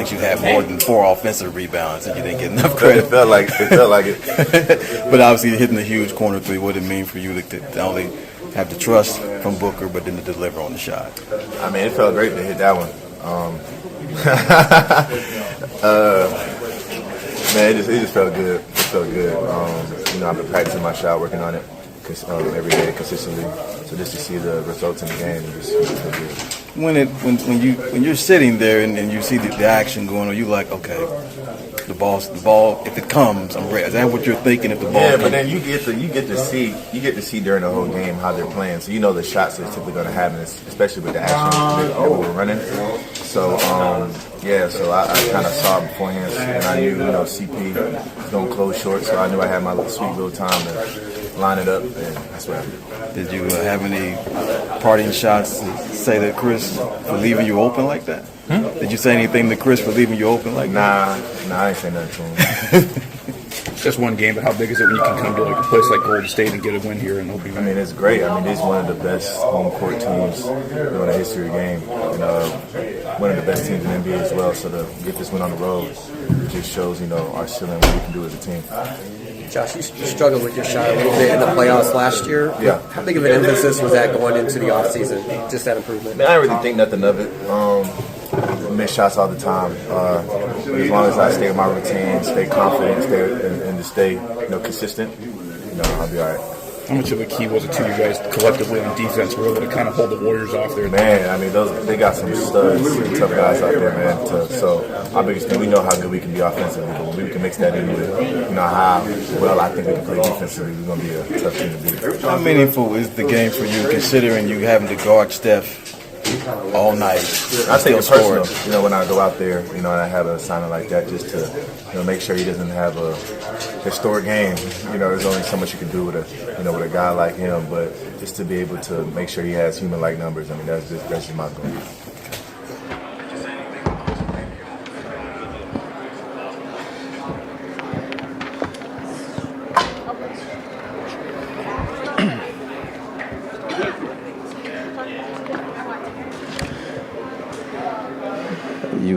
think you had more than 4 offensive rebounds, and you didn't get enough credit. It felt like it. But obviously, hitting a huge corner three, what did it mean for you to not only have the trust from Booker, but then to deliver on the shot? I mean, it felt great to hit that one. Man, it just felt good. It felt good. I've been practicing my shot, working on it every day consistently. So just to see the results in the game, it just felt good. When you're sitting there and you see the action going on, you like, okay, the ball. If it comes, I'm ready. Is that what you're thinking? If the ball, yeah, but then you get to see during the whole game how they're playing. So you know the shots are typically going to happen, especially with the action that we were running. So so I kind of saw it beforehand, and I knew CP was going to close short, so I knew I had my sweet little time to line it up, and that's what I did. Did you have any parting shots to say to Chris for leaving you open like that? Did you say anything to Chris for leaving you open like that? Nah, I ain't say nothing to him. Just one game, but how big is it when you can come to like a place like Golden State and get a win here and it'll be? I mean, it's great. I mean, he's one of the best home court teams in the history of the game, and one of the best teams in the NBA as well. So to get this win on the road, it just shows our ceiling, what we can do as a team. Josh, you struggled with your shot a little bit in the playoffs last year. Yeah. How big of an emphasis was that going into the offseason, just that improvement? I mean, I don't really think nothing of it. I miss shots all the time. As long as I stay with my routine, stay confident, and to stay consistent, I'll be all right. How much of a key was it to you guys collectively on defense? Were able to kind of hold the Warriors off there? Man, I mean, they got some studs, tough guys out there, man. So our biggest thing, we know how good we can be offensively, but when we can mix that in with how well I think we can play defensively, we're going to be a tough team to beat. How meaningful is the game for you, considering you having to guard Steph all night? I take it personal, when I go out there, and I have an assignment like that, just to, make sure he doesn't have a historic game. There's only so much you can do with a guy like him, but just to be able to make sure he has human-like numbers. I mean, that's just my goal.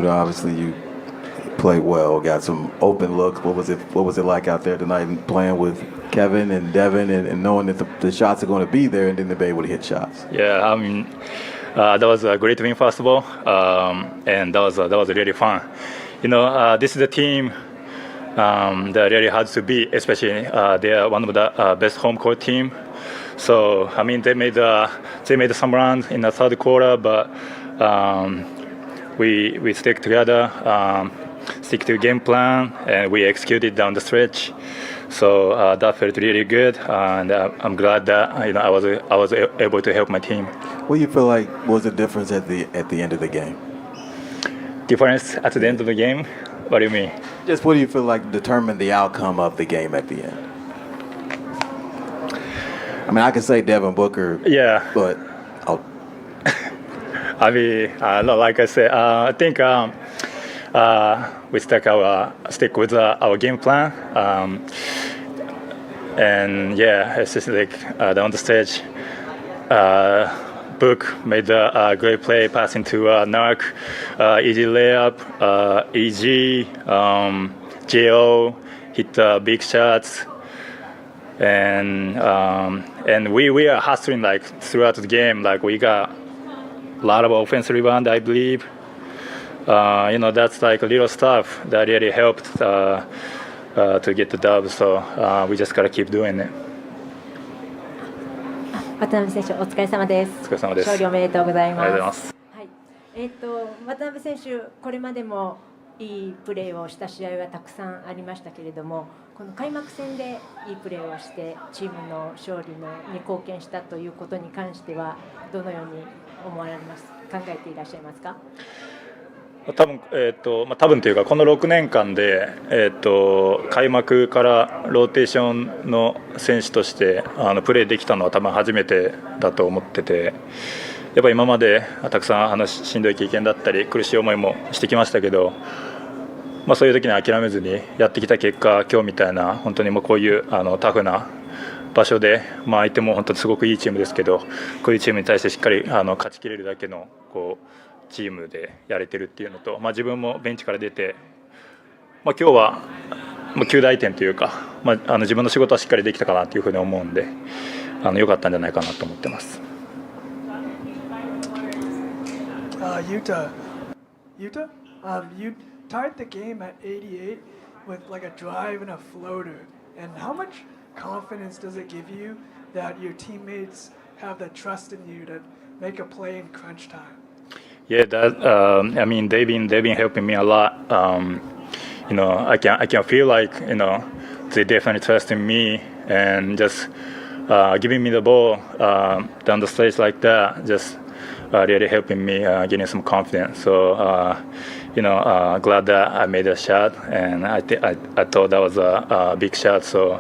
Obviously, you played well, got some open looks. What was it like out there tonight and playing with Kevin and Devin and knowing that the shots are going to be there and then to be able to hit shots? Yeah, I mean, that was a great win, first of all, and that was really fun. This is a team that really hard to beat, especially they are one of the best home court team. So I mean, they made some runs in the third quarter, but we stick together, stick to game plan, and we executed down the stretch. So that felt really good, and I'm glad that I was able to help my team. What do you feel like was the difference at the end of the game? Difference at the end of the game? What do you mean? Just what do you feel like determined the outcome of the game at the end? I mean, I can say Devin Booker. Yeah. But I mean, like I said, I think we stick with our game plan, and yeah, it's just like down the stage. Book made a great play, passing to Nark, easy layup, EG, Jo hit big shots, and we are hustling like throughout the game. Like we got a lot of offensive rebound, I believe. That's like little stuff that really helped to get the dub. So we just gotta keep doing it. 渡辺選手、お疲れ様です。お疲れ様です。勝利おめでとうございます。ありがとうございます。はい。渡辺選手、これまでもいいプレーをした試合はたくさんありましたけれども、この開幕戦でいいプレーをしてチームの勝利に貢献したということに関してはどのように思われます？考えていらっしゃいますか？多分というかこの6年間で、開幕からローテーションの選手としてプレーできたのは多分初めてだと思ってて、やっぱ今までたくさんしんどい経験だったり苦しい思いもしてきましたけど、そういう時に諦めずにやってきた結果、今日みたいな本当にもうこういうタフな場所で、相手も本当にすごくいいチームですけど、こういうチームに対してしっかり勝ちきれるだけのチームでやれてるっていうのと、自分もベンチから出て、今日は9大点というか、自分の仕事はしっかりできたかなというふうに思うんで、良かったんじゃないかなと思ってます。Yuta, you tied the game at 88 with like a drive and a floater. And how much confidence does it give you that your teammates have the trust in you to make a play in crunch time? Yeah, I mean they've been helping me a lot. I can feel like they definitely trust in me and just giving me the ball down the stage like that, just really helping me getting some confidence. So glad that I made a shot, and I thought that was a big shot. So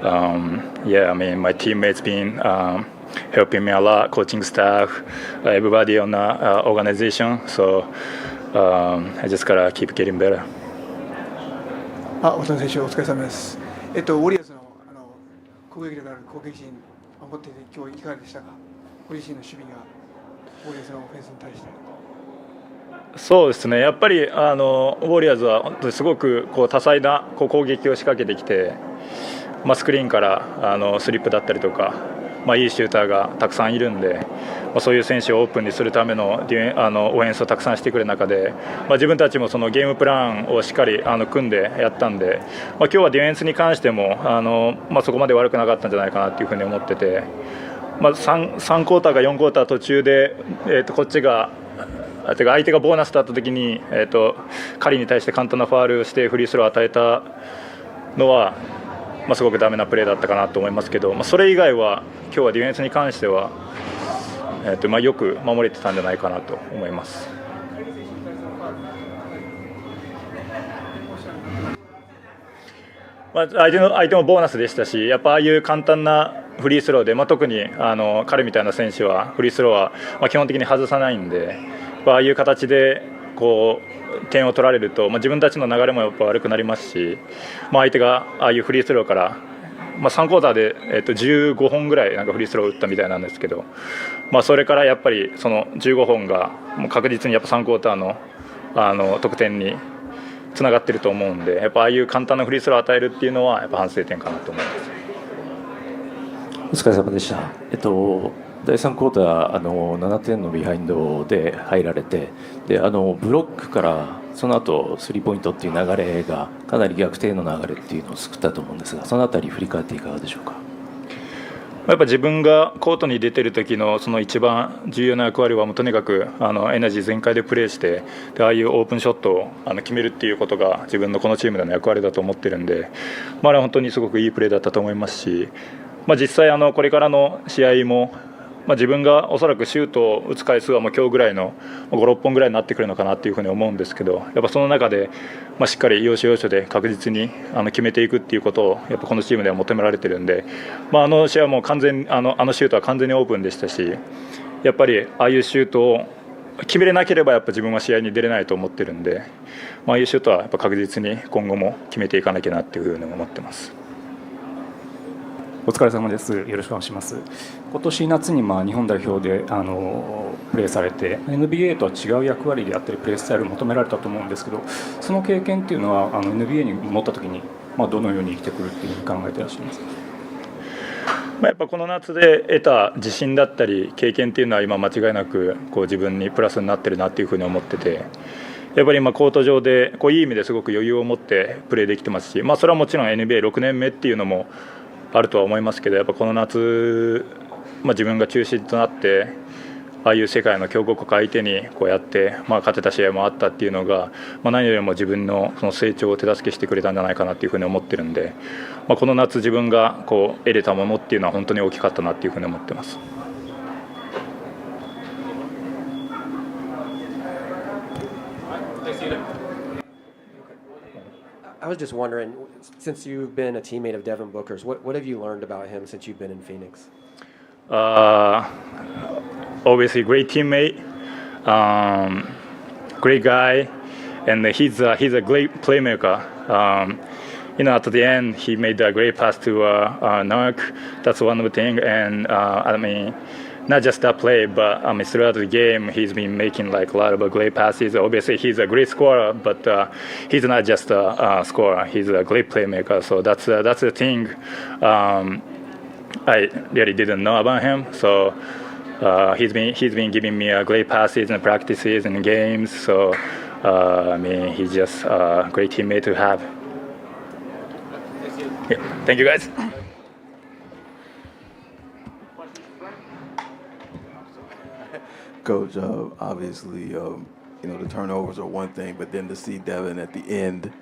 I mean my teammates been helping me a lot, coaching staff, everybody on the organization. So I just gotta keep getting better. 渡辺選手お疲れ様です。ウォリアーズの攻撃力ある攻撃陣守っていて今日いかがでしたか。ご自身の守備がウォリアーズのオフェンスに対して。そうですね。やっぱりウォリアーズは本当にすごく多彩な攻撃を仕掛けてきて、スクリーンからスリップだったりとか、いいシューターがたくさんいるんで、そういう選手をオープンにするためのオフェンスをたくさんしてくる中で、自分たちもそのゲームプランをしっかり組んでやったんで、今日はディフェンスに関してもそこまで悪くなかったんじゃないかなというふうに思ってて、3クォーターか4クォーター途中で、こっちが相手がボーナスだった時に、カリに対して簡単なファウルをしてフリースローを与えたのは、すごくダメなプレーだったかなと思いますけど、それ以外は今日はディフェンスに関しては、よく守れてたんじゃないかなと思います。相手もボーナスでしたし、やっぱああいう簡単なフリースローで、特に彼みたいな選手はフリースローは基本的に外さないんで、ああいう形で点を取られると、自分たちの流れもやっぱ悪くなりますし、相手がああいうフリースローから3クォーターで15本ぐらいなんかフリースローを打ったみたいなんですけど、それからやっぱりその15本がもう確実にやっぱ3クォーターの得点につながってると思うんで、やっぱああいう簡単なフリースローを与えるっていうのはやっぱ反省点かなと思います。お疲れ様でした。第3クォーター7点のビハインドで入られて、でブロックからその後スリーポイントっていう流れがかなり逆転の流れっていうのを救ったと思うんですが、そのあたり振り返っていかがでしょうか。やっぱ自分がコートに出てる時のその一番重要な役割はもうとにかくエナジー全開でプレーして、でああいうオープンショットを決めるっていうことが自分のこのチームでの役割だと思ってるんで、あれは本当にすごくいいプレーだったと思いますし、実際これからの試合も自分がおそらくシュートを打つ回数はもう今日ぐらいの5、6本ぐらいになってくるのかなというふうに思うんですけど、やっぱその中でしっかり要所要所で確実に決めていくっていうことをやっぱこのチームでは求められてるんで、試合はもう完全シュートは完全にオープンでしたし、やっぱりああいうシュートを決めれなければやっぱ自分は試合に出れないと思ってるんで、ああいうシュートはやっぱ確実に今後も決めていかなきゃなっていうふうに思ってます。お疲れ様です。よろしくお願いします。今年夏に日本代表でプレーされて NBA とは違う役割であったりプレースタイルを求められたと思うんですけど、その経験っていうのはNBA に戻った時にどのように生きてくるっていうふうに考えていらっしゃいますか。やっぱこの夏で得た自信だったり経験っていうのは今間違いなく自分にプラスになってるなっていうふうに思ってて、やっぱり今コート上でいい意味ですごく余裕を持ってプレーできてますし、それはもちろん NBA6 年目っていうのもあるとは思いますけど、やっぱこの夏、自分が中心となってああいう世界の強豪国相手にやって勝てた試合もあったっていうのが、何よりも自分のその成長を手助けしてくれたんじゃないかなっていうふうに思ってるんで、この夏自分が得れたものっていうのは本当に大きかったなっていうふうに思ってます。I was just wondering, since you've been a teammate of Devin Booker's, what have you learned about him since you've been in Phoenix? Obviously, great teammate, great guy, and he's a great playmaker. At the end, he made a great pass to Nark. That's one of the things, and not just that play, but throughout the game, he's been making like a lot of great passes. Obviously, he's a great scorer, but he's not just a scorer. He's a great playmaker. So that's the thing I really didn't know about him. So he's been giving me great passes and practices and games. So he's just a great teammate to have. Yeah. Thank you, guys. Coach, obviously, the turnovers are one thing, but then to see Devin at the end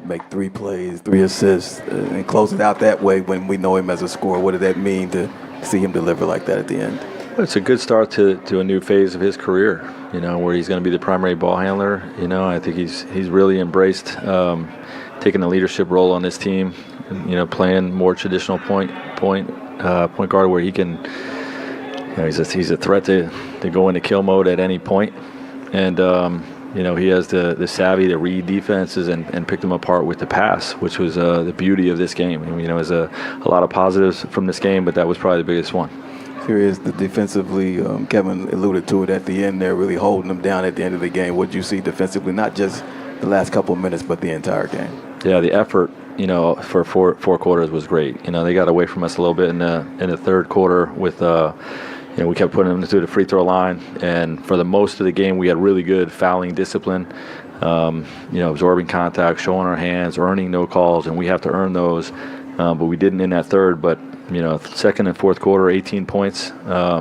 make 3 plays, 3 assists, and close it out that way when we know him as a scorer, what did that mean to see him deliver like that at the end? It's a good start to a new phase of his career, where he's going to be the primary ball handler. I think he's really embraced taking the leadership role on this team, playing more traditional point guard where he can. He's a threat to go into kill mode at any point, and he has the savvy to read defenses and pick them apart with the pass, which was the beauty of this game. There's a lot of positives from this game, but that was probably the biggest one. Curious, defensively, Kevin alluded to it at the end there, really holding them down at the end of the game. What did you see defensively, not just the last couple of minutes, but the entire game? Yeah, the effort, for four quarters was great. They got away from us a little bit in the third quarter with. We kept putting them to the free throw line, and for the most of the game, we had really good fouling discipline, absorbing contact, showing our hands, earning no calls, and we have to earn those, but we didn't in that third. But second and fourth quarter, 18 points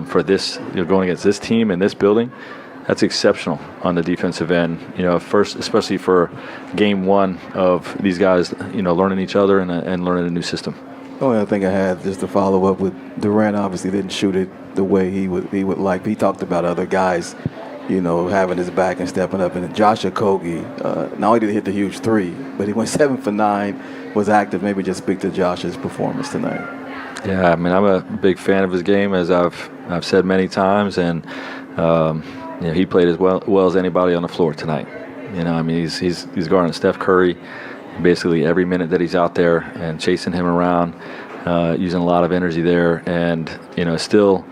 for this, going against this team in this building, that's exceptional on the defensive end. First, especially for game one of these guys, learning each other and learning a new system. The only other thing I had just to follow up with Duane, obviously didn't shoot it the way he would like. He talked about other guys, having his back and stepping up. And Josh Okogie, not only did he hit the huge 3, but he went 7 for 9, was active. Maybe just speak to Josh's performance tonight. Yeah, I'm a big fan of his game, as I've said many times, and he played as well as anybody on the floor tonight. He's guarding Steph Curry basically every minute that he's out there and chasing him around, using a lot of energy there, and still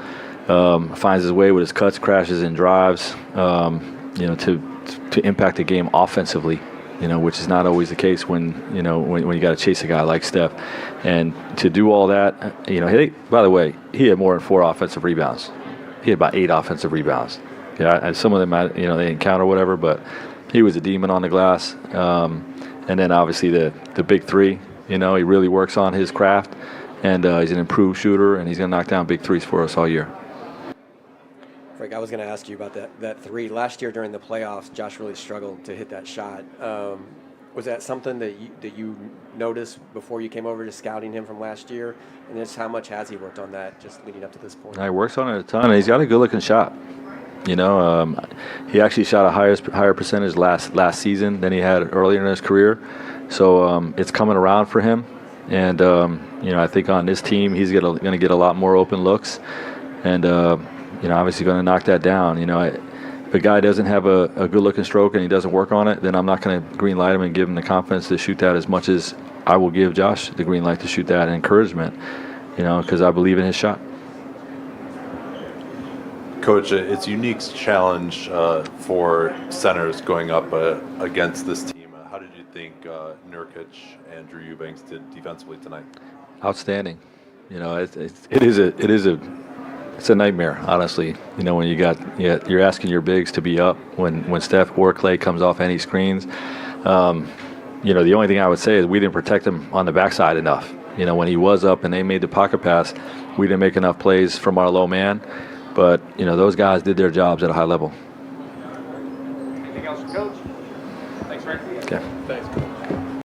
finds his way with his cuts, crashes, and drives, to impact the game offensively, which is not always the case when you got to chase a guy like Steph, and to do all that, by the way, he had more than 4 offensive rebounds. He had about 8 offensive rebounds. Yeah, some of them, they didn't count or whatever, but he was a demon on the glass. And then obviously the big 3, he really works on his craft, and he's an improved shooter, and he's going to knock down big 3s for us all year. Frank, I was going to ask you about that 3. Last year during the playoffs, Josh really struggled to hit that shot. Was that something that you noticed before you came over to scouting him from last year? And just how much has he worked on that just leading up to this point? He works on it a ton, and he's got a good-looking shot. He actually shot a higher percentage last season than he had earlier in his career. So it's coming around for him. And, I think on this team, he's going to get a lot more open looks. And, obviously going to knock that down. If a guy doesn't have a good-looking stroke and he doesn't work on it, then I'm not going to green light him and give him the confidence to shoot that as much as I will give Josh the green light to shoot that and encouragement, because I believe in his shot. Coach, it's a unique challenge for centers going up against this team. How did you think Nurkic and Drew Eubanks did defensively tonight? Outstanding. It's a nightmare, honestly. When you're asking your bigs to be up when Steph or Clay comes off any screens. The only thing I would say is we didn't protect him on the backside enough. When he was up and they made the pocket pass, we didn't make enough plays from our low man. But, those guys did their jobs at a high level. Anything else, Coach? Thanks, Frank. Okay. Thanks, Coach.